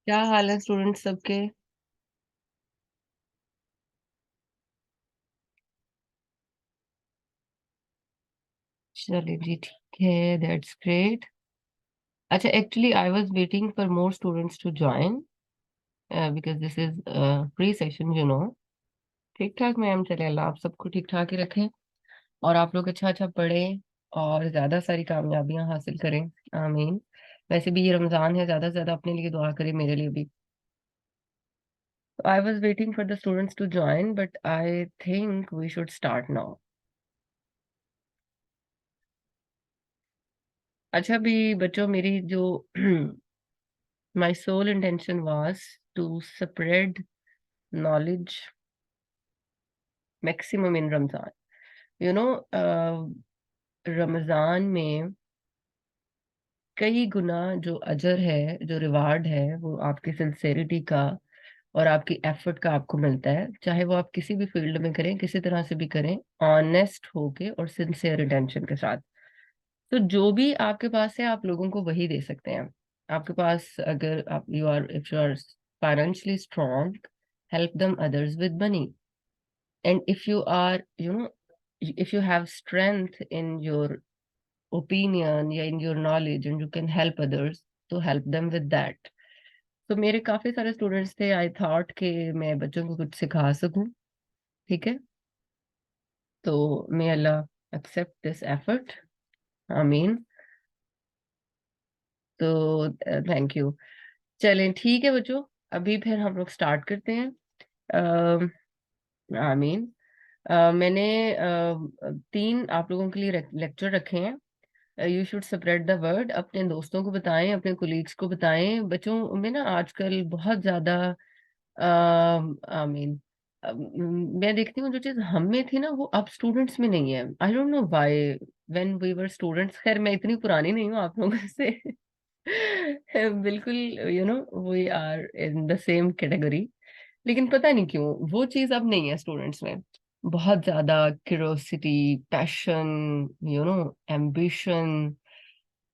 क्या हाल है स्टूडेंट सबके। चलिए जी, ठीक है, दैट्स ग्रेट। अच्छा, actually I was waiting for more students to join because this is pre session, ठीक ठाक मैम, चले अल्लाह आप सबको ठीक ठाक ही रखें। और आप लोग अच्छा अच्छा पढ़ें और ज्यादा सारी कामयाबियां हासिल करें। आमीन। वैसे भी ये रमजान है, ज्यादा से ज्यादा अपने लिए दुआ करें, मेरे लिए भी। I was waiting for the students to join but I think we should start now. अच्छा भी बच्चों, मेरी जो my sole intention was to spread knowledge maximum in Ramzan. You know, Ramzan में कई गुना जो अजर है, जो रिवार्ड है, वो आपकी सिंसेरिटी का और आपकी एफर्ट का आपको मिलता है। चाहे वो आप किसी भी फील्ड में करें, किसी तरह से भी करें, ऑनेस्ट होके और सिंसियर इंटेंशन के साथ। तो जो भी आपके पास है, आप लोगों को वही दे सकते हैं। आपके पास अगर आप you are if you are financially strong, help them others with money. And if you are, if you have strength in your opinion या in your knowledge and you can help others, तो help them with that. तो मेरे काफी सारे students थे, I thought कि मैं बच्चों को कुछ सिखा सकूं। ठीक है, तो मे अल्लाह एक्सेप्ट दिस एफर्ट। आमीन। तो थैंक यू। चलें, ठीक है बच्चों, अभी फिर हम लोग स्टार्ट करते हैं। आमीन। मैंने तीन आप लोगों के लिए लेक्चर रखे हैं। You should spread the word, अपने दोस्तों को बताएं, अपने कोलीग्स को बताएं। बच्चों में ना आजकल बहुत ज्यादा आई मीन मैं देखती हूँ जो चीज हम में थी ना, वो अब स्टूडेंट्स में नहीं है। I don't know why. When we were students, खैर मैं इतनी पुरानी नहीं हूँ आप लोगों से बिल्कुल, we are in the same category. लेकिन पता नहीं क्यों वो चीज अब नहीं है स्टूडेंट्स में। बहुत ज्यादा क्यूरोसिटी, पैशन, एम्बिशन,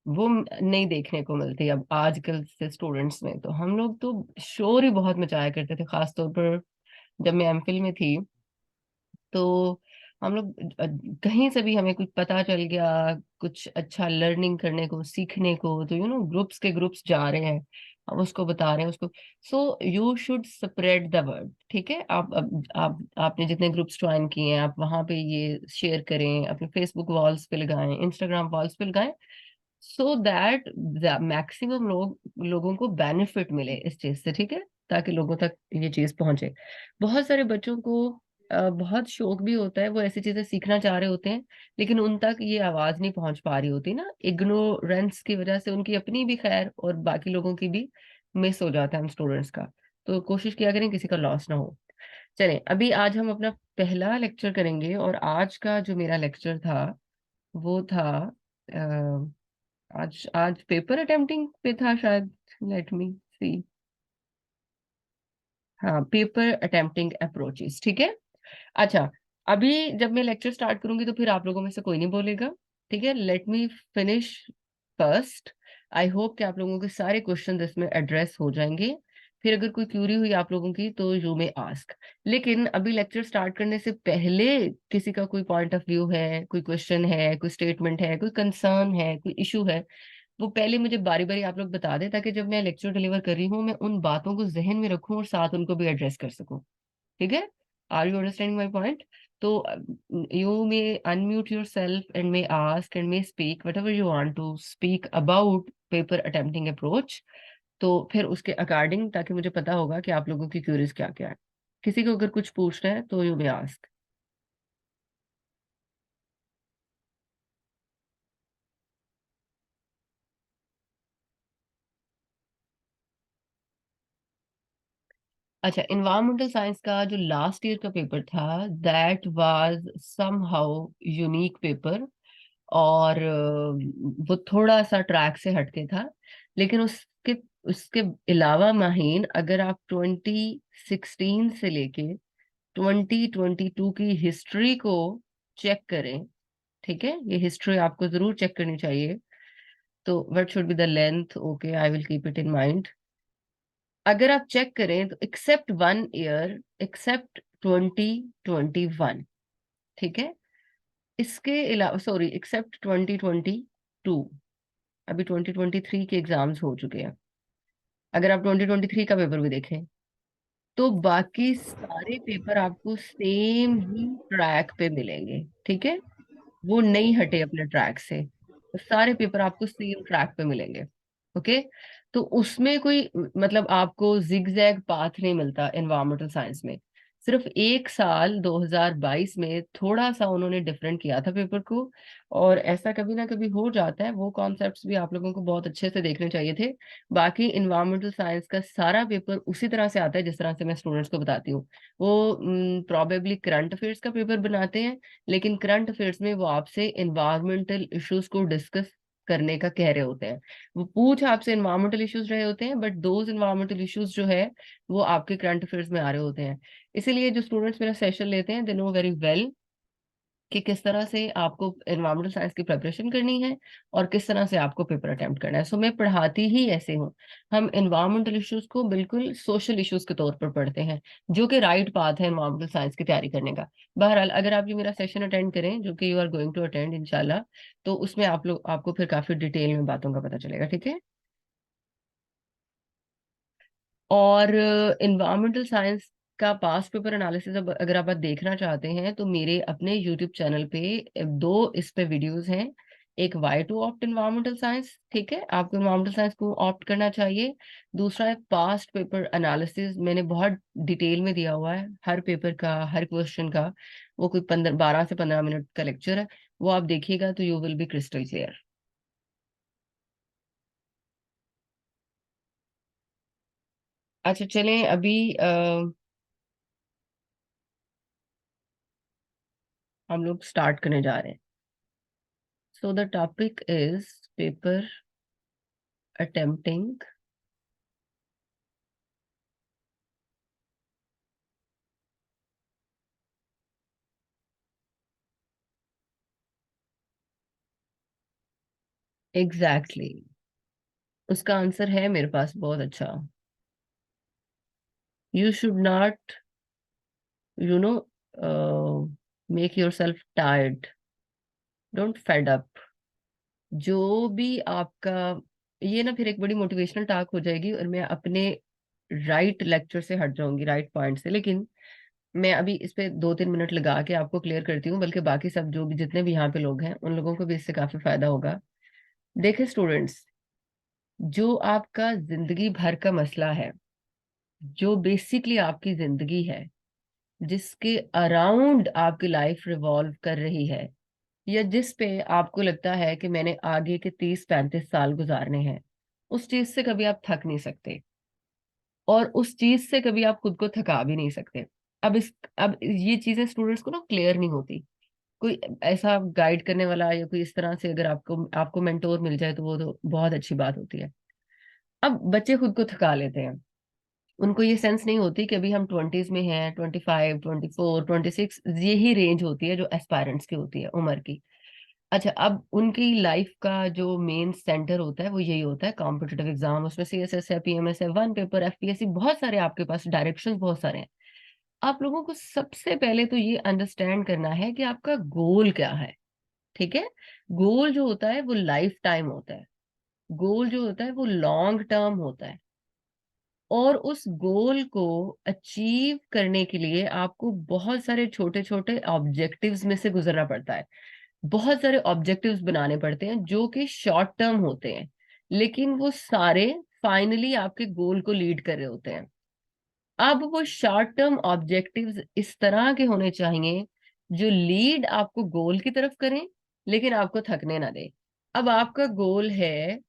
वो नहीं देखने को मिलती अब आजकल से स्टूडेंट्स में। तो हम लोग तो शोर ही बहुत मचाया करते थे, खासतौर पर जब मैं एमफिल में थी। तो हम लोग कहीं से भी हमें कुछ पता चल गया, कुछ अच्छा लर्निंग करने को, सीखने को, तो ग्रुप्स के ग्रुप्स जा रहे हैं, हम उसको बता रहे हैं उसको। So you should spread the word. ठीक है, आप आपने जितने ग्रुप्स ज्वाइन किए हैं, आप वहां पे ये शेयर करें, अपने फेसबुक वॉल्स पे लगाएं, इंस्टाग्राम वॉल्स पे लगाएं, सो दैट मैक्सिमम लोगों को बेनिफिट मिले इस चीज से। ठीक है, ताकि लोगों तक ये चीज पहुंचे। बहुत सारे बच्चों को बहुत शौक भी होता है, वो ऐसी चीजें सीखना चाह रहे होते हैं, लेकिन उन तक ये आवाज नहीं पहुंच पा रही होती ना, इग्नोरेंस की वजह से, उनकी अपनी भी खैर और बाकी लोगों की भी मिस हो जाता है हम स्टूडेंट्स का। तो कोशिश किया करें किसी का लॉस ना हो। चलें, अभी आज हम अपना पहला लेक्चर करेंगे, और आज का जो मेरा लेक्चर था वो था आज आज पेपर अटेम्प्टिंग पे था शायद। लेट मी सी। हाँ, पेपर अटेम्प्टिंग अप्रोचेस, ठीक है। अच्छा, अभी जब मैं लेक्चर स्टार्ट करूंगी तो फिर आप लोगों में से कोई नहीं बोलेगा। ठीक है, let me finish first. I hope कि आप लोगों के सारे क्वेश्चन इसमें एड्रेस हो जाएंगे। फिर अगर कोई क्यूरी हुई आप लोगों की तो यू मे आस्क। लेकिन अभी लेक्चर स्टार्ट करने से पहले किसी का कोई पॉइंट ऑफ व्यू है, कोई क्वेश्चन है, कोई स्टेटमेंट है, कोई कंसर्न है, कोई इशू है, वो पहले मुझे बारी बारी आप लोग बता दें, ताकि जब मैं लेक्चर डिलीवर कर रही हूँ मैं उन बातों को जहन में रखूं और साथ उनको भी एड्रेस कर सकूं। ठीक है, are you understanding my point? तो you may unmute yourself and may ask and may speak whatever you want to speak about paper attempting approach. तो फिर उसके अकॉर्डिंग, ताकि मुझे पता होगा कि आप लोगों की क्यूरीज क्या क्या है। किसी को अगर कुछ पूछना है तो यू मे आस्क। अच्छा, इन्वायरमेंटल साइंस का जो लास्ट ईयर का पेपर था, that was somehow unique paper. और वो थोड़ा सा ट्रैक से हटके था। लेकिन उसके उसके अलावा माहीन, अगर आप 2016 से लेके 2022 की हिस्ट्री को चेक करें, ठीक है, ये हिस्ट्री आपको जरूर चेक करनी चाहिए। तो what should be the length? Okay, I will keep it in mind. अगर आप चेक करें तो एक्सेप्ट 1 ईयर, एक्सेप्ट 2021, ठीक है, इसके अलावा सॉरी एक्सेप्ट 2022, अभी 2023 के एग्जाम्स हो चुके हैं, अगर आप 2023 का पेपर भी देखें तो बाकी सारे पेपर आपको सेम ही ट्रैक पे मिलेंगे, ठीक है, वो नहीं हटे अपने ट्रैक से, तो सारे पेपर आपको सेम ट्रैक पे मिलेंगे। ओके, तो उसमें कोई मतलब आपको जिग जैग पाथ नहीं मिलता एनवायरमेंटल साइंस में। सिर्फ एक साल 2022 में थोड़ा सा उन्होंने डिफरेंट किया था पेपर को, और ऐसा कभी ना कभी हो जाता है, वो कॉन्सेप्ट्स भी आप लोगों को बहुत अच्छे से देखने चाहिए थे। बाकी इन्वायरमेंटल साइंस का सारा पेपर उसी तरह से आता है जिस तरह से मैं स्टूडेंट्स को बताती हूँ। वो प्रॉबेबली करंट अफेयर्स का पेपर बनाते हैं, लेकिन करंट अफेयर्स में वो आपसे इन्वायरमेंटल इश्यूज को डिस्कस करने का कह रहे होते हैं। वो पूछ आपसे इन्वायरमेंटल इश्यूज रहे होते हैं, बट दोज इन्वायरमेंटल इश्यूज जो है वो आपके करंट अफेयर्स में आ रहे होते हैं। इसीलिए जो स्टूडेंट्स मेरा सेशन लेते हैं दे नो वेरी वेल कि किस तरह से आपको एनवायरमेंटल साइंस की प्रिपरेशन करनी है और किस तरह से आपको पेपर अटेम्प्ट करना है। सो मैं पढ़ाती ही ऐसे हूँ, हम एनवायरमेंटल इश्यूज को बिल्कुल सोशल इश्यूज के तौर पर पढ़ते हैं, जो कि राइट पाथ है एनवायरमेंटल साइंस की तैयारी करने का। बहरहाल अगर आप ये मेरा सेशन अटेंड करें, जो कि you are going to attend इंशाल्लाह, तो उसमें आपको फिर काफी डिटेल में बातों का पता चलेगा, ठीक है। और इन्वायरमेंटल साइंस का पास्ट पेपर एनालिसिस अगर आप देखना चाहते हैं तो मेरे अपने यूट्यूब चैनल पे दो इस पे वीडियोस हैं। एक why to opt environmental science, ठीक है, आपको इन्वायरमेंटल साइंस को ऑप्ट करना चाहिए। दूसरा है पास्ट पेपर एनालिसिस, मैंने बहुत डिटेल में दिया हुआ है हर पेपर का, हर क्वेश्चन का। वो कोई 12 से 15 मिनट का लेक्चर है, वो आप देखिएगा तो you will B crystal clear. अच्छा चलें, अभी हम लोग स्टार्ट करने जा रहे हैं। So the topic is paper attempting. Exactly. उसका आंसर है मेरे पास बहुत अच्छा। You should not, you know, make yourself tired. Don't fed up. जो भी आपका, ये ना फिर एक बड़ी मोटिवेशनल टॉक हो जाएगी और मैं अपने राइट लेक्चर से हट जाऊंगी, राइट पॉइंट से। लेकिन मैं अभी इस पे 2-3 मिनट लगा के आपको क्लियर करती हूँ, बल्कि बाकी सब जो भी जितने भी यहाँ पे लोग हैं उन लोगों को भी इससे काफी फायदा होगा। देखिए स्टूडेंट्स, जो आपका जिंदगी भर का मसला है, जो बेसिकली आपकी जिंदगी है, जिसके अराउंड आपकी लाइफ रिवॉल्व कर रही है, या जिस पे आपको लगता है कि मैंने आगे के 30-35 साल गुजारने हैं, उस चीज से कभी आप थक नहीं सकते, और उस चीज से कभी आप खुद को थका भी नहीं सकते। अब ये चीजें स्टूडेंट्स को ना क्लियर नहीं होती। कोई ऐसा गाइड करने वाला या कोई इस तरह से अगर आपको आपको मेंटोर मिल जाए तो वो तो बहुत अच्छी बात होती है। अब बच्चे खुद को थका लेते हैं, उनको ये सेंस नहीं होती कि अभी हम 20s में हैं, 25, 24, 26, यही रेंज होती है जो एस्पायरेंट्स की होती है उम्र की। अच्छा, अब उनकी लाइफ का जो मेन सेंटर होता है वो यही होता है कॉम्पिटिटिव एग्जाम, उसमें सीएसएस है, पीएमएस है, वन पेपर, एफपीएससी, बहुत सारे आपके पास डायरेक्शंस बहुत सारे हैं। आप लोगों को सबसे पहले तो ये अंडरस्टैंड करना है कि आपका गोल क्या है, ठीक है। गोल जो होता है वो लाइफ टाइम होता है, गोल जो होता है वो लॉन्ग टर्म होता है, और उस गोल को अचीव करने के लिए आपको बहुत सारे छोटे छोटे ऑब्जेक्टिव्स में से गुजरना पड़ता है। बहुत सारे ऑब्जेक्टिव्स बनाने पड़ते हैं जो कि शॉर्ट टर्म होते हैं, लेकिन वो सारे फाइनली आपके गोल को लीड कर रहे होते हैं। अब वो शॉर्ट टर्म ऑब्जेक्टिव्स इस तरह के होने चाहिए जो लीड आपको गोल की तरफ करें, लेकिन आपको थकने ना दे। अब आपका गोल है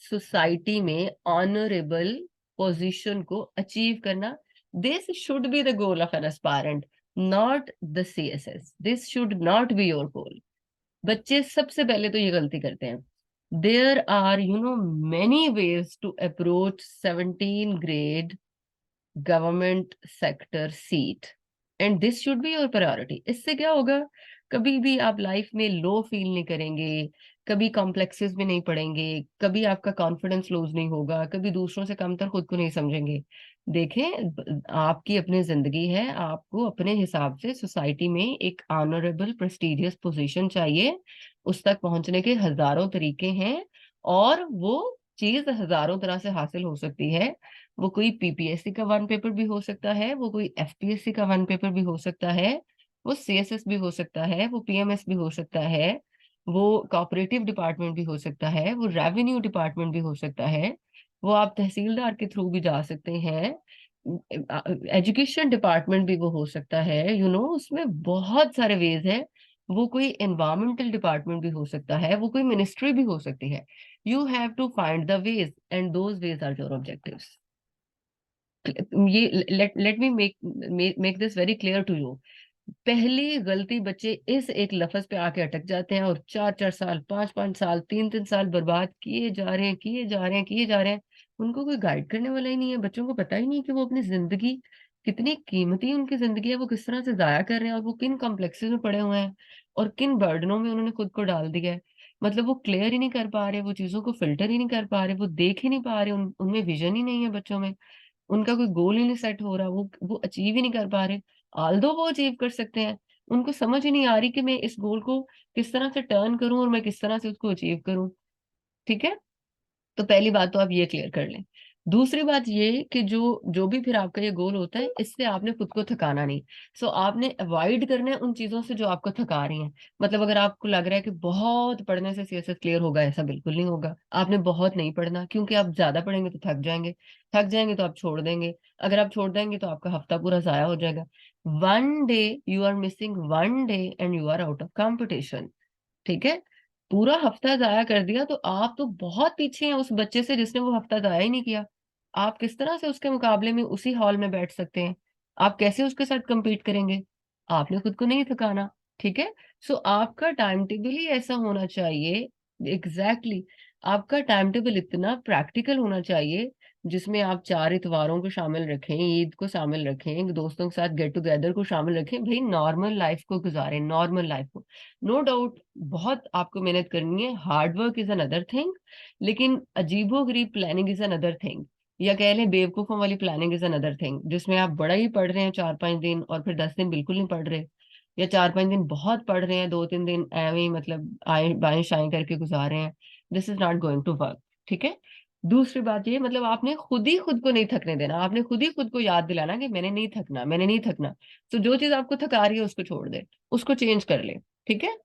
सोसाइटी में ऑनरेबल पोजीशन को अचीव करना। This should be the goal of an aspirant, not the CSS. This should not be your goal. बच्चे सबसे पहले तो ये गलती करते हैं। There are many ways to approach 17 grade government sector seat, and this should be your priority. इससे क्या होगा, कभी भी आप लाइफ में लो फील नहीं करेंगे, कभी कॉम्प्लेक्सेस में नहीं पड़ेंगे, कभी आपका कॉन्फिडेंस लूज नहीं होगा, कभी दूसरों से कमतर खुद को नहीं समझेंगे। देखें, आपकी अपनी जिंदगी है, आपको अपने हिसाब से सोसाइटी में एक ऑनरेबल प्रेस्टिजियस पोजीशन चाहिए। उस तक पहुंचने के हजारों तरीके हैं, और वो चीज हजारों तरह से हासिल हो सकती है। वो कोई पीपीएससी का वन पेपर भी हो सकता है, वो कोई एफपीएससी का वन पेपर भी हो सकता है, वो सीएसएस भी हो सकता है, वो पीएमएस भी हो सकता है, वो कोऑपरेटिव डिपार्टमेंट भी हो सकता है, वो रेवेन्यू डिपार्टमेंट भी हो सकता है, वो आप तहसीलदार के थ्रू भी जा सकते हैं, एजुकेशन डिपार्टमेंट भी वो हो सकता है, उसमें बहुत सारे वेज है। वो कोई एनवायरमेंटल डिपार्टमेंट भी हो सकता है, वो कोई मिनिस्ट्री भी हो सकती है। You have to find the ways, and those ways are your objectives. ये let me make this very clear to you. पहली गलती बच्चे इस एक लफ्ज पे आके अटक जाते हैं, और 4 4 साल, 5 5 साल, 3 3 साल बर्बाद किए जा रहे हैं, किए जा रहे हैं, किए जा रहे हैं। उनको कोई गाइड करने वाला ही नहीं है। बच्चों को पता ही नहीं कि वो अपनी जिंदगी, कितनी कीमती उनकी जिंदगी है, वो किस तरह से जाया कर रहे हैं, और वो किन कॉम्प्लेक्सेस में पड़े हुए हैं, और किन बर्डनों में उन्होंने खुद को डाल दिया है। मतलब वो क्लियर ही नहीं कर पा रहे, वो चीजों को फिल्टर ही नहीं कर पा रहे, वो देख ही नहीं पा रहे, उनमें विजन ही नहीं है बच्चों में। उनका कोई गोल ही नहीं सेट हो रहा, वो अचीव ही नहीं कर पा रहे। आल्दो वो अचीव कर सकते हैं, उनको समझ ही नहीं आ रही कि मैं इस गोल को किस तरह से टर्न करूं, और मैं किस तरह से उसको अचीव करूं। ठीक है, तो पहली बात तो आप ये क्लियर कर लें। दूसरी बात ये कि जो जो भी फिर आपका ये गोल होता है, इससे आपने खुद को थकाना नहीं। सो आपने अवॉइड करना है उन चीजों से जो आपको थका रही हैं। मतलब अगर आपको लग रहा है कि बहुत पढ़ने से सीएसएस क्लियर होगा, ऐसा बिल्कुल नहीं होगा। आपने बहुत नहीं पढ़ना, क्योंकि आप ज्यादा पढ़ेंगे तो थक जाएंगे, थक जाएंगे तो आप छोड़ देंगे। अगर आप छोड़ देंगे तो आपका हफ्ता पूरा जाया हो जाएगा। One day you are missing, one day and you are out of competition. ठीक है, पूरा हफ्ता जाया कर दिया तो आप तो बहुत पीछे हैं उस बच्चे से जिसने वो हफ्ता जाया ही नहीं किया। आप किस तरह से उसके मुकाबले में उसी हॉल में बैठ सकते हैं? आप कैसे उसके साथ compete करेंगे? आपने खुद को नहीं थकाना। ठीक है, सो आपका टाइम टेबल ही ऐसा होना चाहिए। एग्जैक्टली exactly, आपका टाइम टेबल इतना प्रैक्टिकल होना चाहिए, जिसमें आप 4 इतवारों को शामिल रखें, ईद को शामिल रखें, दोस्तों के साथ गेट टुगेदर को शामिल रखें, भाई नॉर्मल लाइफ को गुजारें, नॉर्मल लाइफ को। नो डाउट बहुत आपको मेहनत करनी है, hard work is another thing, लेकिन अजीबोगरीब प्लानिंग इज अनदर थिंग, या कह लें बेवकूफों वाली प्लानिंग इज अनदर थिंग, जिसमें आप बड़ा ही पढ़ रहे हैं 4 5 दिन, और फिर 10 दिन बिल्कुल नहीं पढ़ रहे, या 4 5 दिन बहुत पढ़ रहे हैं, 2 3 दिन ऐਵੇਂ ही मतलब आए बाएं शाएं करके गुजार रहे हैं। This is not going to work. ठीक है, दूसरी बात ये, मतलब आपने खुद ही खुद को नहीं थकने देना, आपने खुद ही खुद को याद दिलाना कि मैंने नहीं थकना, मैंने नहीं थकना। तो जो चीज आपको थका रही है उसको छोड़ दे, उसको चेंज कर ले। ठीक है,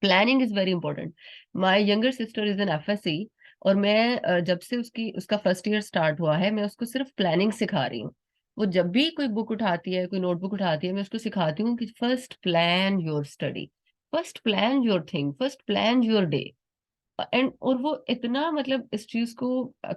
planning is very important. My younger sister is an FSc, और मैं जब से उसका फर्स्ट ईयर स्टार्ट हुआ है, मैं उसको सिर्फ प्लानिंग सिखा रही हूँ। वो जब भी कोई बुक उठाती है, कोई नोटबुक उठाती है, मैं उसको सिखाती हूँ कि first plan your study, first plan your thing, first plan your day. और वो इतना मतलब इस चीज को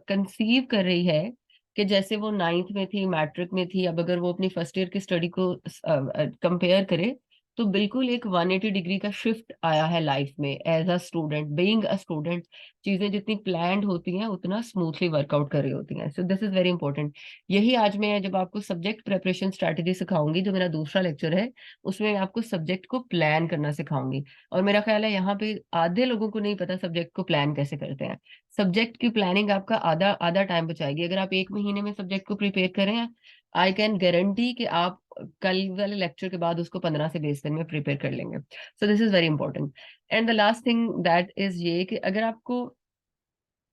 कंसीव कर रही है कि जैसे वो 9th में थी, मैट्रिक में थी। अब अगर वो अपनी फर्स्ट ईयर की स्टडी को कंपेयर करे, तो बिल्कुल एक 180 डिग्री का शिफ्ट आया है लाइफ में। As a student, being a student, चीजें जितनी प्लान्ड होती हैं उतना स्मूथली वर्कआउट कर रही होती हैं। So this is very important. यही आज मैं जब आपको सब्जेक्ट प्रेपरेशन स्ट्रेटेजी सिखाऊंगी, जो मेरा दूसरा लेक्चर है, उसमें मैं आपको सब्जेक्ट को प्लान करना सिखाऊंगी। और मेरा ख्याल है यहाँ पे आधे लोगों को नहीं पता सब्जेक्ट को प्लान कैसे करते हैं। सब्जेक्ट की प्लानिंग आपका आधा आधा टाइम बचाएगी। अगर आप 1 महीने में सब्जेक्ट को प्रिपेयर करें, आई कैन गारंटी कि आप कल वाले लेक्चर के बाद उसको 15 से 20 दिन में प्रिपेयर कर लेंगे। So this is very important. And the last thing that is ये कि अगर आपको,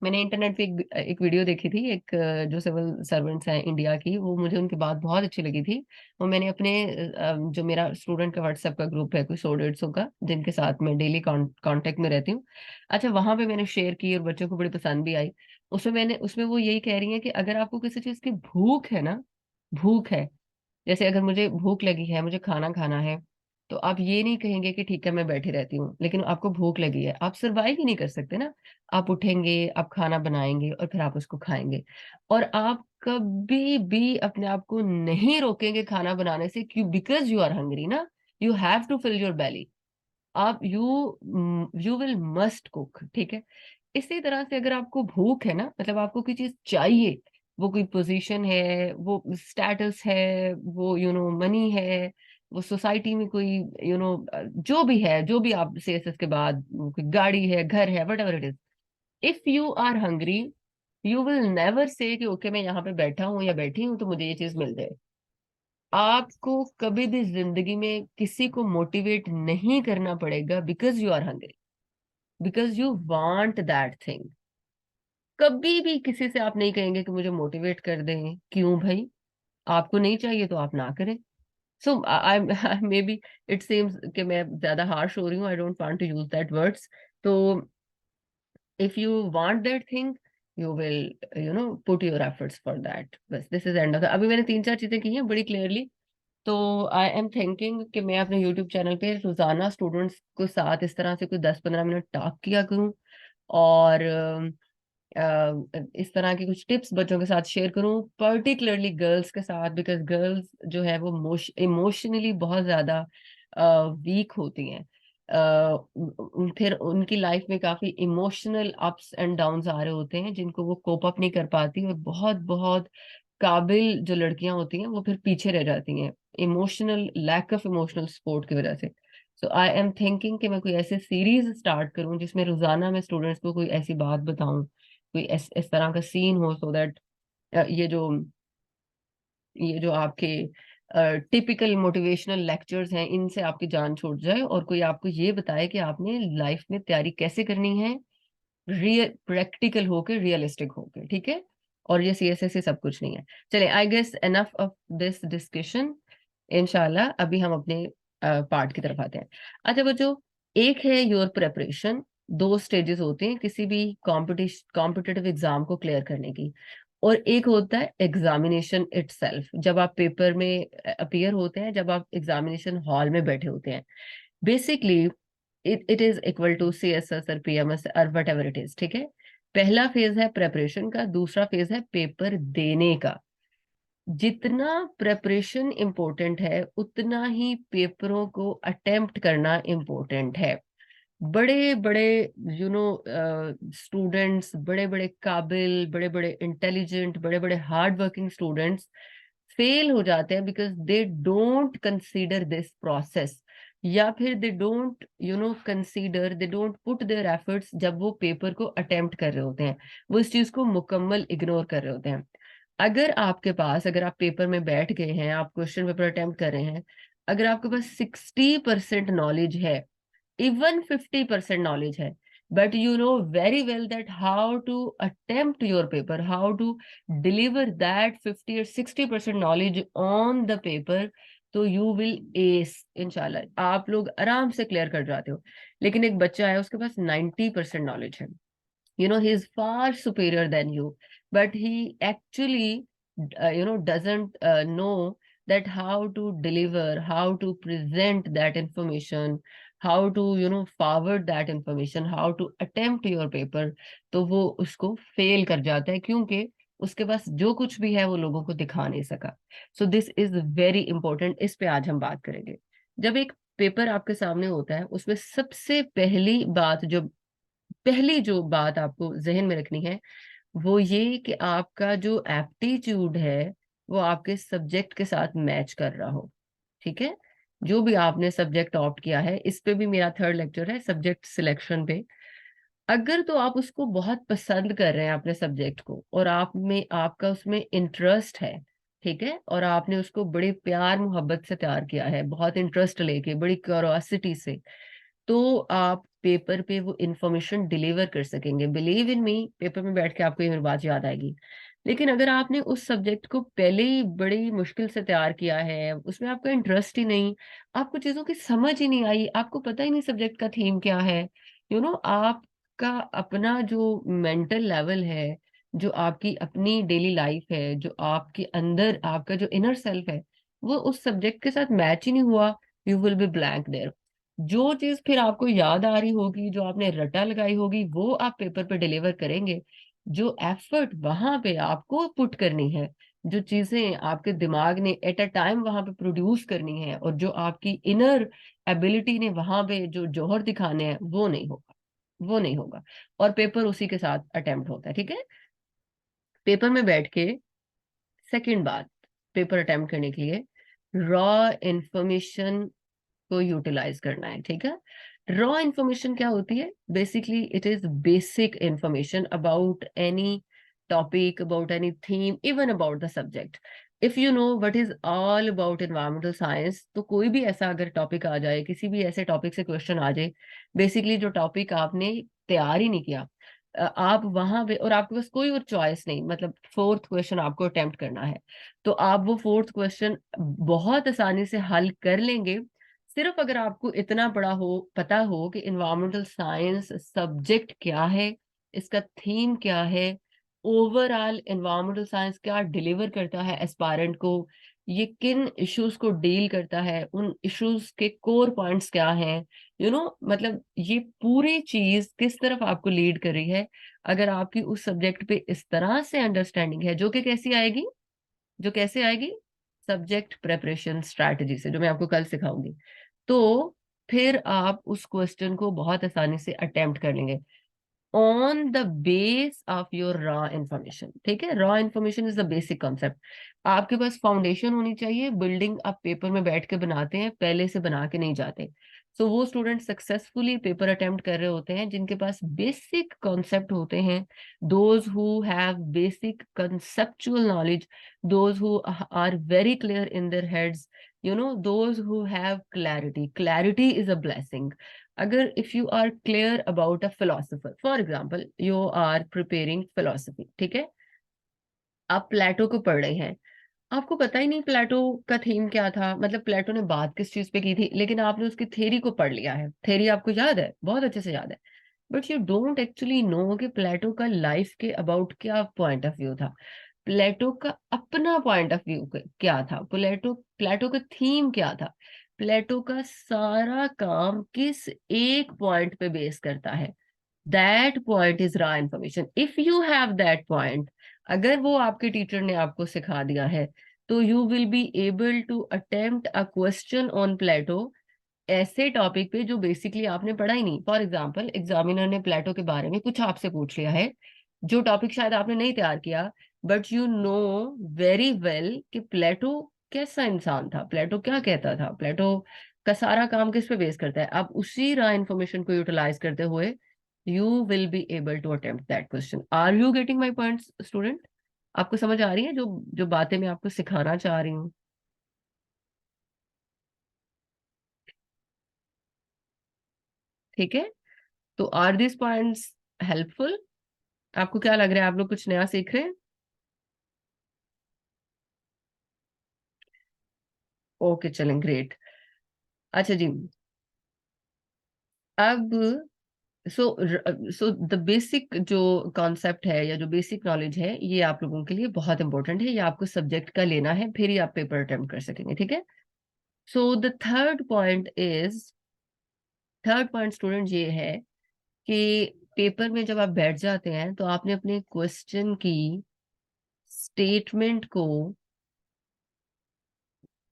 मैंने इंटरनेट पे एक वीडियो देखी थी, एक जो सिविल सर्वेंट्स हैं इंडिया की, वो मुझे उनकी बात बहुत अच्छी लगी थी। वो मैंने अपने जो मेरा स्टूडेंट का व्हाट्सएप का ग्रुप है, कोई 100 150 का, जिनके साथ मैं डेली कांटेक्ट में रहती हूँ, अच्छा वहां पे मैंने शेयर की और बच्चों को बड़ी पसंद भी आई। उसमें वो यही कह रही है कि अगर आपको किसी चीज की भूख है ना, भूख है, जैसे अगर मुझे भूख लगी है, मुझे खाना खाना है, तो आप ये नहीं कहेंगे कि ठीक है मैं बैठी रहती हूँ, लेकिन आपको भूख लगी है, आप सरवाइव ही नहीं कर सकते ना। आप उठेंगे, आप खाना बनाएंगे, और फिर आप उसको खाएंगे। और आप कभी भी अपने आप को नहीं रोकेंगे खाना बनाने से, क्यों? बिकॉज यू आर हंग्री ना, you have to fill your belly. आप यू विल मस्ट कुक। ठीक है, इसी तरह से अगर आपको भूख है ना, मतलब आपको कोई चीज चाहिए, वो कोई पोजीशन है, वो स्टेटस है, वो मनी है, वो सोसाइटी में कोई जो भी है, जो भी आप सीएसएस के बाद कोई गाड़ी है, घर है, whatever it is, if you are hungry you will never say कि ओके मैं यहाँ पे बैठा हूँ या बैठी हूँ तो मुझे ये चीज मिल जाए। आपको कभी भी जिंदगी में किसी को मोटिवेट नहीं करना पड़ेगा because you are hungry, because you want that thing. कभी भी किसी से आप नहीं कहेंगे कि मुझे मोटिवेट कर दें, क्यों भाई? आपको नहीं चाहिए तो आप ना करें। So I may be it seems कि मैं ज्यादा हार्श हो रही हूँ, I don't want to use that words. तो if you want that thing you will put your efforts for that। बस दिस इज एंड ऑफ। अभी मैंने तीन चार चीजें की हैं बड़ी क्लियरली। तो आई एम थिंकिंग कि मैं अपने यूट्यूब चैनल पे रोजाना स्टूडेंट्स को साथ इस तरह से कोई 10-15 मिनट टॉक किया करूं, और इस तरह की कुछ टिप्स बच्चों के साथ शेयर करूं, पर्टिकुलरली गर्ल्स के साथ, बिकॉज गर्ल्स जो है वो इमोशनली बहुत ज्यादा वीक होती हैं। फिर उनकी लाइफ में काफी इमोशनल अप्स एंड डाउन्स आ रहे होते हैं जिनको वो कोप अप नहीं कर पाती, और बहुत बहुत काबिल जो लड़कियां होती हैं वो फिर पीछे रह जाती हैं emotional lack of emotional support की वजह से। सो आई एम थिंकिंग कि मैं कोई ऐसे सीरीज स्टार्ट करूं जिसमें रोजाना मैं स्टूडेंट्स को कोई ऐसी बात बताऊं, कोई इस तरह का सीन हो, सो दैट ये जो आपके टिपिकल मोटिवेशनल लेक्चर्स हैं इनसे आपकी जान छूट जाए, और कोई आपको ये बताए कि आपने लाइफ में तैयारी कैसे करनी है, रियल प्रैक्टिकल होके, रियलिस्टिक होके, ठीक है? और ये सीएसएस से सब कुछ नहीं है। चले, I guess enough of this discussion. इंशाल्लाह अभी हम अपने पार्ट की तरफ आते हैं। अच्छा बच्चों, एक है योर प्रेपरेशन। दो स्टेजेस होते हैं किसी भी कॉम्पिटिटिव एग्जाम को क्लियर करने की, और एक होता है एग्जामिनेशन इटसेल्फ, जब आप पेपर में अपीयर होते हैं, जब आप एग्जामिनेशन हॉल में बैठे होते हैं। Basically it is equal to CSS और पीएमएस और वट एवर इट इज, ठीक है? पहला फेज है प्रेपरेशन का, दूसरा फेज है पेपर देने का। जितना प्रेपरेशन इम्पोर्टेंट है उतना ही पेपरों को अटेम्प्ट करना इम्पोर्टेंट है। बड़े बड़े स्टूडेंट्स, बड़े बड़े काबिल, बड़े बड़े इंटेलिजेंट, बड़े बड़े हार्ड वर्किंग स्टूडेंट्स फेल हो जाते हैं because they don't consider this process, या फिर they don't consider, they don't put their efforts जब वो पेपर को अटेम्प्ट कर रहे होते हैं। वो इस चीज को मुकम्मल इग्नोर कर रहे होते हैं। अगर आपके पास, अगर आप पेपर में बैठ गए हैं, आप क्वेश्चन पेपर अटेम्प्ट कर रहे हैं, अगर आपके पास 60% नॉलेज है, even 50% knowledge है, but you know very well that how to attempt your paper, how to deliver that 50 or 60% knowledge on the paper, तो you will ace इंशाल्लाह। आप लोग आराम से क्लियर कर जाते हो। लेकिन एक बच्चा है उसके पास 90% नॉलेज है, he is far superior than you, but he actually doesn't know that how to deliver, how to present that information, how to forward that information, how to attempt your paper। तो वो उसको fail कर जाता है क्योंकि उसके पास जो कुछ भी है वो लोगों को दिखा नहीं सका। So this is very important, इस पे आज हम बात करेंगे। जब एक पेपर आपके सामने होता है उसमें सबसे पहली जो बात आपको जहन में रखनी है वो ये कि आपका जो एप्टीट्यूड है वो आपके सब्जेक्ट के साथ मैच कर रहा हो, ठीक है? जो भी आपने सब्जेक्ट ऑप्ट किया है, इस पे भी मेरा थर्ड लेक्चर है सब्जेक्ट सिलेक्शन पे। अगर तो आप उसको बहुत पसंद कर रहे हैं अपने सब्जेक्ट को, और आप में आपका उसमें इंटरेस्ट है, ठीक है, और आपने उसको बड़े प्यार मोहब्बत से तैयार किया है, बहुत इंटरेस्ट लेके, बड़ी क्यूरोसिटी से, तो आप पेपर पे वो इंफॉर्मेशन डिलीवर कर सकेंगे। बिलीव इन मी, पेपर में बैठ के आपको ये मेरी बात याद आएगी। लेकिन अगर आपने उस सब्जेक्ट को पहले ही बड़ी मुश्किल से तैयार किया है, उसमें आपका इंटरेस्ट ही नहीं, आपको चीजों की समझ ही नहीं आई, आपको पता ही नहीं सब्जेक्ट का थीम क्या है, आपका अपना जो मेंटल लेवल है, जो आपकी अपनी डेली लाइफ है, जो आपके अंदर आपका जो इनर सेल्फ है, वो उस सब्जेक्ट के साथ मैच ही नहीं हुआ, you will be blank there. जो चीज फिर आपको याद आ रही होगी, जो आपने रटा लगाई होगी, वो आप पेपर पे डिलीवर करेंगे। जो एफर्ट वहां पे आपको पुट करनी है, जो चीजें आपके दिमाग ने एट अ टाइम वहां पे प्रोड्यूस करनी है, और जो आपकी इनर एबिलिटी ने वहां पे जो जौहर दिखाने हैं, वो नहीं होगा, वो नहीं होगा। और पेपर उसी के साथ अटेम्प्ट होता है, ठीक है? पेपर में बैठ के सेकंड बात, पेपर अटेम्प्ट करने के लिए रॉ इंफॉर्मेशन को यूटिलाइज करना है, ठीक है। रॉ इंफॉर्मेशन क्या होती है? Basically it is basic information about any topic, about any theme, even about the subject. If you know what is all about environmental science, तो कोई भी ऐसा अगर टॉपिक आ जाए, किसी भी ऐसे टॉपिक से क्वेश्चन आ जाए, बेसिकली जो टॉपिक आपने तैयार ही नहीं किया, आप वहां पे, और आपके पास कोई और चॉइस नहीं, मतलब फोर्थ क्वेश्चन आपको अटेम्प्ट करना है, तो आप वो फोर्थ क्वेश्चन बहुत आसानी से हल कर लेंगे, सिर्फ अगर आपको इतना बड़ा हो, पता हो कि इन्वायरमेंटल साइंस सब्जेक्ट क्या है, इसका थीम क्या है, ओवरऑल इन्वायरमेंटल साइंस क्या डिलीवर करता है एस्पायरेंट को, ये किन इश्यूज को डील करता है, उन इश्यूज के कोर पॉइंट्स क्या हैं, मतलब ये पूरी चीज किस तरफ आपको लीड कर रही है। अगर आपकी उस सब्जेक्ट पे इस तरह से अंडरस्टैंडिंग है, जो कि कैसी आएगी, जो कैसे आएगी, सब्जेक्ट प्रेपरेशन स्ट्रैटेजी से, जो मैं आपको कल सिखाऊंगी, तो फिर आप उस क्वेश्चन को बहुत आसानी से अटेम्प्ट कर लेंगे on the base of your raw information, ठीक है। Raw information is the basic concept. आपके पास फाउंडेशन होनी चाहिए, बिल्डिंग आप पेपर में बैठ के बनाते हैं, पहले से बना के नहीं जाते। सो वो स्टूडेंट सक्सेसफुली पेपर अटेम्प्ट कर रहे होते हैं जिनके पास बेसिक कॉन्सेप्ट होते हैं, those who have basic conceptual knowledge, those who are very clear in their heads, those who have clarity. Clarity is a blessing. अगर if you are clear about a philosopher, for example you are preparing philosophy, ठीक है, आप प्लेटो को पढ़ रहे हैं, आपको पता ही नहीं प्लेटो का थीम क्या था, मतलब प्लेटो ने बात किस चीज पे की थी, लेकिन आपने उसकी थ्योरी को पढ़ लिया है, थ्योरी आपको याद है, बहुत अच्छे से याद है, but you don't actually know कि प्लेटो का लाइफ के अबाउट क्या पॉइंट ऑफ व्यू था, प्लेटो का अपना पॉइंट ऑफ व्यू क्या था, प्लेटो प्लेटो का थीम क्या था, प्लेटो का सारा काम किस एक पॉइंट पे बेस करता है। That point is raw information. If you have that point, अगर वो आपके टीचर ने आपको सिखा दिया है, तो you will be able to attempt a question on Plato, ऐसे टॉपिक पे जो बेसिकली आपने पढ़ा ही नहीं। फॉर एग्जाम्पल एग्जामिनर ने प्लेटो के बारे में कुछ आपसे पूछ लिया है, जो टॉपिक शायद आपने नहीं तैयार किया, but you know very well कि प्लेटो कैसा इंसान था, प्लेटो क्या कहता था, प्लेटो का सारा काम किस पे बेस करता है। अब उसी रॉ इंफॉर्मेशन को यूटिलाइज करते हुए you will be able to attempt that question. Are you getting my points student? आपको समझ आ रही है जो जो बातें मैं आपको सिखाना चाह रही हूँ? ठीक है, तो आर दिस पॉइंट्स हेल्पफुल? आपको क्या लग रहा है, आप लोग कुछ नया सीख रहे हैं? ओके, चलें, ग्रेट। अच्छा जी, अब सो सो द बेसिक जो कॉन्सेप्ट है या जो बेसिक नॉलेज है, ये आप लोगों के लिए बहुत इंपॉर्टेंट है, ये आपको सब्जेक्ट का लेना है, फिर ही आप पेपर अटेम्प्ट कर सकेंगे, ठीक है। So the third point student ये है कि पेपर में जब आप बैठ जाते हैं तो आपने अपने क्वेश्चन की स्टेटमेंट को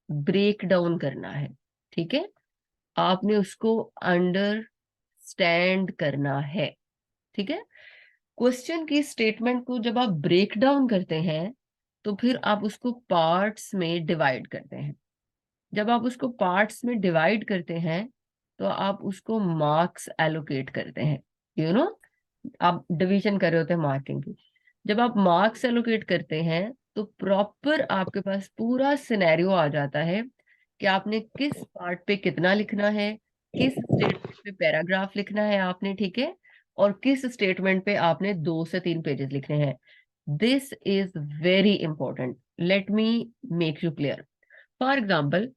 ब्रेक डाउन करना है, ठीक है, आपने उसको अंडरस्टैंड करना है, ठीक है। क्वेश्चन की स्टेटमेंट को जब आप ब्रेक डाउन करते हैं, तो फिर आप उसको पार्ट्स में डिवाइड करते हैं। जब आप उसको पार्ट्स में डिवाइड करते हैं, तो आप उसको मार्क्स एलोकेट करते हैं, यू नो आप डिवीजन कर रहे होते हैं मार्किंग की। जब आप मार्क्स एलोकेट करते हैं, तो प्रॉपर आपके पास पूरा सिनेरियो आ जाता है कि आपने किस पार्ट पे कितना लिखना है, किस स्टेटमेंट पे पैराग्राफ लिखना है आपने, ठीक है, और किस स्टेटमेंट पे आपने 2 से 3 पेजेस लिखने हैं। This is very important, let me make you clear. For example,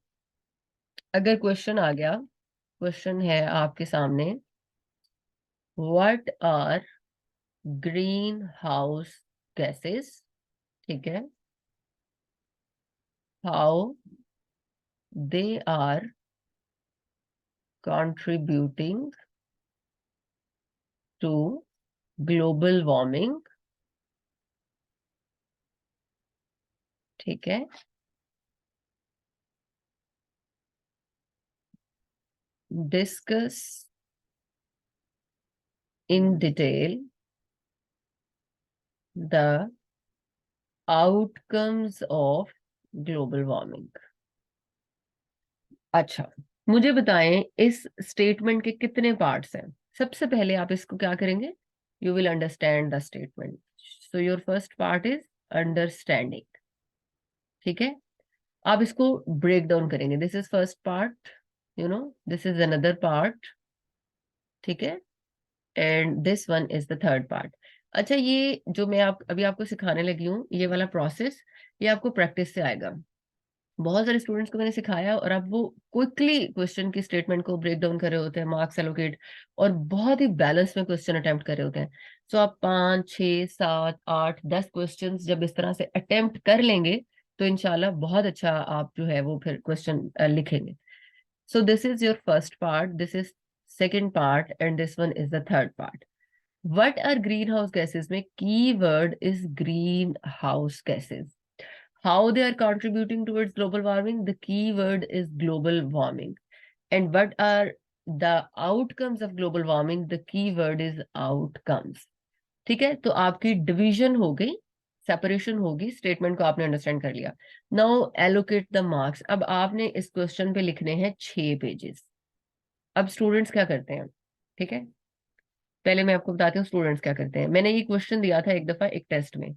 अगर क्वेश्चन आ गया, क्वेश्चन है आपके सामने, what are green house gases, ठीक है, how they are contributing to global warming, ठीक है, discuss in detail the outcomes of global warming, अच्छा, मुझे बताएं इस स्टेटमेंट के कितने पार्ट्स हैं। सबसे पहले आप इसको क्या करेंगे, you will understand the statement. So your first part is understanding. ठीक है, आप इसको ब्रेक डाउन करेंगे। This is first part, you know, this is another part. ठीक है, and this one is the third part. अच्छा, ये जो मैं अभी आपको सिखाने लगी हूँ, ये वाला प्रोसेस, ये आपको प्रैक्टिस से आएगा। बहुत सारे स्टूडेंट्स को मैंने सिखाया और अब वो क्विकली क्वेश्चन की स्टेटमेंट को ब्रेक डाउन कर रहे होते हैं, मार्क्स एलोकेट, और बहुत ही बैलेंस में क्वेश्चन अटेम्प्ट कर रहे होते हैं। सो आप 5 6 7 8 10 क्वेश्चन जब इस तरह से अटेम्प्ट कर लेंगे तो इनशाला बहुत अच्छा आप जो है वो फिर क्वेश्चन लिखेंगे। So this is your first part, this is second part, and this one is the third part. What are greenhouse gases? में keyword is greenhouse gases. How they are contributing towards global warming? The keyword is global warming. And what are the outcomes of global warming? The keyword is outcomes. ठीक है, तो आपकी division हो गई, separation होगी, statement को आपने understand कर लिया। Now allocate the marks. अब आपने इस क्वेश्चन पे लिखने हैं 6 पेजेस। अब स्टूडेंट्स क्या करते हैं, ठीक है, पहले मैं आपको बताती हूँ स्टूडेंट्स क्या करते हैं। मैंने ये क्वेश्चन दिया था एक दफा एक टेस्ट में।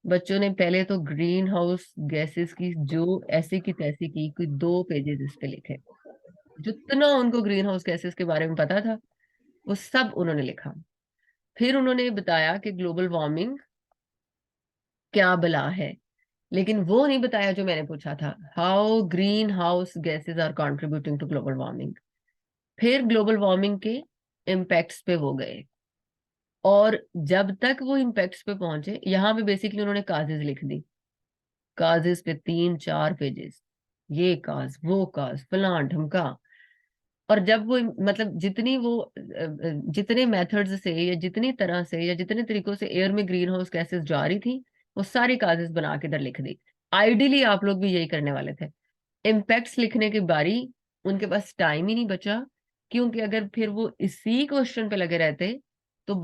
बच्चों ने पहले तो ग्रीन हाउस गैसेस की जो ऐसी की तैसी की, कोई 2 पेजेस इस पे लिखे। जितना उनको ग्रीन हाउस गैसेस के बारे में पता था वो सब उन्होंने लिखा। फिर उन्होंने बताया कि ग्लोबल वार्मिंग क्या बला है, लेकिन वो नहीं बताया जो मैंने पूछा था, how green house gases are contributing to global warming. फिर ग्लोबल वार्मिंग के इम्पैक्ट्स पे वो गए, और जब तक वो इम्पैक्ट्स पे पहुंचे, यहाँ पे बेसिकली उन्होंने काजेज लिख दी। काजेज पे 3 4 पेजेस, ये काज वो काज फलां ढमका। और जब वो मतलब जितने मेथड्स से या जितनी तरह से या जितने तरीकों से एयर में ग्रीन हाउस गैसेस जा रही थी, वो सारी काजेज बना के इधर लिख दी। आइडियली आप लोग भी यही करने वाले थे। इम्पैक्ट्स लिखने की बारी, उनके पास टाइम ही नहीं बचा, क्योंकि अगर फिर वो इसी क्वेश्चन पे लगे रहते तो